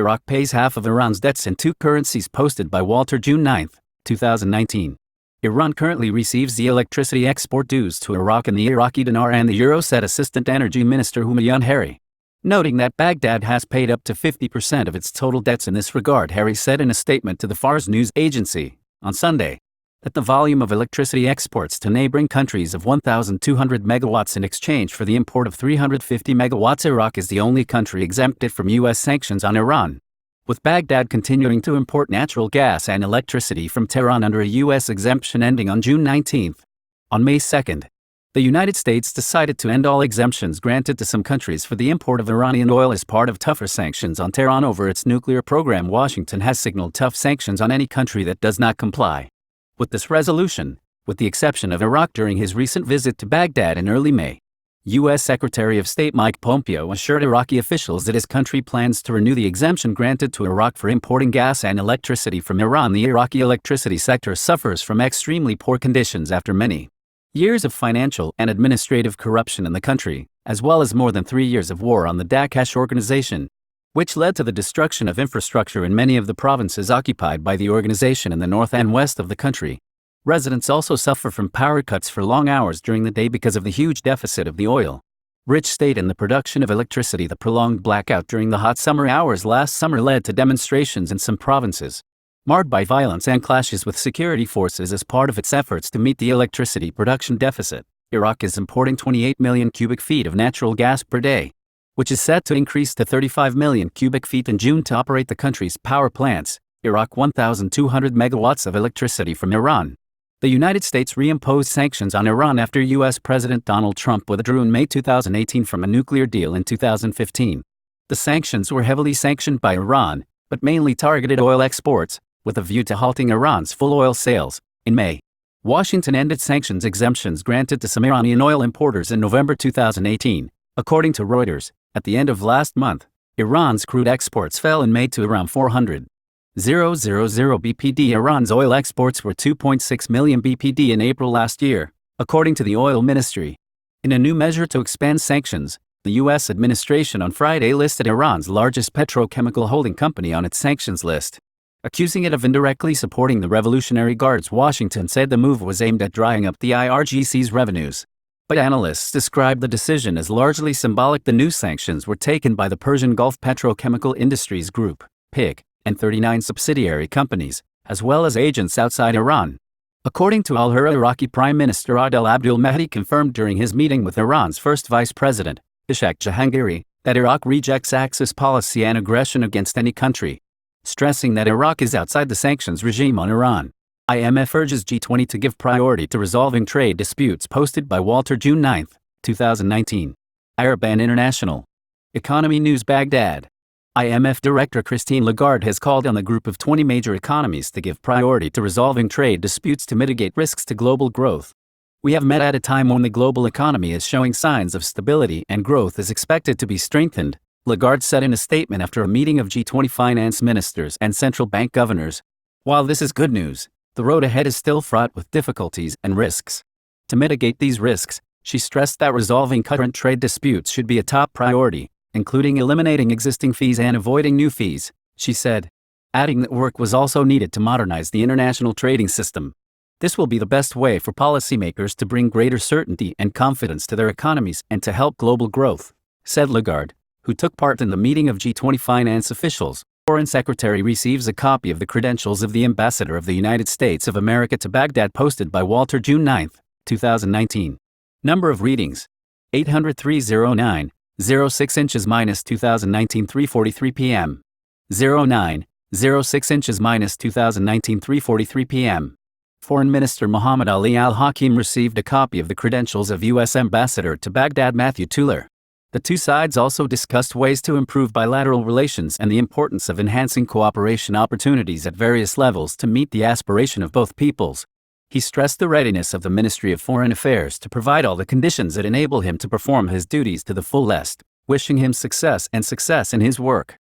Iraq pays half of Iran's debts in two currencies, posted by Walter, June 9, 2019. Iran currently receives the electricity export dues to Iraq in the Iraqi dinar and the euro, said Assistant Energy Minister Humayun Hari. Noting that Baghdad has paid up to 50% of its total debts in this regard, Hari said in a statement to the Fars news agency on Sunday that the volume of electricity exports to neighboring countries of 1,200 megawatts in exchange for the import of 350 megawatts. Iraq is the only country exempted from U.S. sanctions on Iran, with Baghdad continuing to import natural gas and electricity from Tehran under a U.S. exemption ending on June 19. On May 2, the United States decided to end all exemptions granted to some countries for the import of Iranian oil as part of tougher sanctions on Tehran over its nuclear program. Washington has signaled tough sanctions on any country that does not comply with this resolution, with the exception of Iraq. During his recent visit to Baghdad in early May, U.S. Secretary of State Mike Pompeo assured Iraqi officials that his country plans to renew the exemption granted to Iraq for importing gas and electricity from Iran. The Iraqi electricity sector suffers from extremely poor conditions after many years of financial and administrative corruption in the country, as well as more than 3 years of war on the Daesh organization, which led to the destruction of infrastructure in many of the provinces occupied by the organization in the north and west of the country. Residents also suffer from power cuts for long hours during the day because of the huge deficit of the oil-rich state in the production of electricity. The prolonged blackout during the hot summer hours last summer led to demonstrations in some provinces, marred by violence and clashes with security forces as part of its efforts to meet the electricity production deficit. Iraq is importing 28 million cubic feet of natural gas per day, which is set to increase to 35 million cubic feet in June to operate the country's power plants. Iraq 1,200 megawatts of electricity from Iran. The United States reimposed sanctions on Iran after U.S. President Donald Trump withdrew in May 2018 from a nuclear deal in 2015. The sanctions were heavily sanctioned by Iran, but mainly targeted oil exports, with a view to halting Iran's full oil sales. In May, Washington ended sanctions exemptions granted to some Iranian oil importers in November 2018, according to Reuters. At the end of last month, Iran's crude exports fell in May to around 400,000 BPD. Iran's oil exports were 2.6 million BPD in April last year, according to the oil ministry. In a new measure to expand sanctions, the U.S. administration on Friday listed Iran's largest petrochemical holding company on its sanctions list, accusing it of indirectly supporting the Revolutionary Guards. Washington said the move was aimed at drying up the IRGC's revenues, but analysts describe the decision as largely symbolic. The new sanctions were taken by the Persian Gulf Petrochemical Industries Group, PIG, and 39 subsidiary companies, as well as agents outside Iran. According to Al Hurra, Iraqi Prime Minister Adel Abdul Mahdi confirmed during his meeting with Iran's first vice president, Ishaq Jahangiri, that Iraq rejects Axis policy and aggression against any country, stressing that Iraq is outside the sanctions regime on Iran. IMF urges G20 to give priority to resolving trade disputes, posted by Walter, June 9, 2019. Arab and International Economy News. Baghdad. IMF Director Christine Lagarde has called on the group of 20 major economies to give priority to resolving trade disputes to mitigate risks to global growth. We have met at a time when the global economy is showing signs of stability and growth is expected to be strengthened, Lagarde said in a statement after a meeting of G20 finance ministers and central bank governors. While this is good news, the road ahead is still fraught with difficulties and risks. To mitigate these risks, she stressed that resolving current trade disputes should be a top priority, including eliminating existing fees and avoiding new fees, she said, adding that work was also needed to modernize the international trading system. This will be the best way for policymakers to bring greater certainty and confidence to their economies and to help global growth, said Lagarde, who took part in the meeting of G20 finance officials. Foreign Secretary receives a copy of the credentials of the Ambassador of the United States of America to Baghdad, posted by Walter, June 9, 2019. Number of readings: 80309, 06 inches minus 2019 3:43 p.m. 09, 06 inches minus 2019 3:43 p.m. Foreign Minister Mohammed Ali Al-Hakim received a copy of the credentials of U.S. Ambassador to Baghdad Matthew Tuller. The two sides also discussed ways to improve bilateral relations and the importance of enhancing cooperation opportunities at various levels to meet the aspiration of both peoples. He stressed the readiness of the Ministry of Foreign Affairs to provide all the conditions that enable him to perform his duties to the fullest, wishing him success in his work.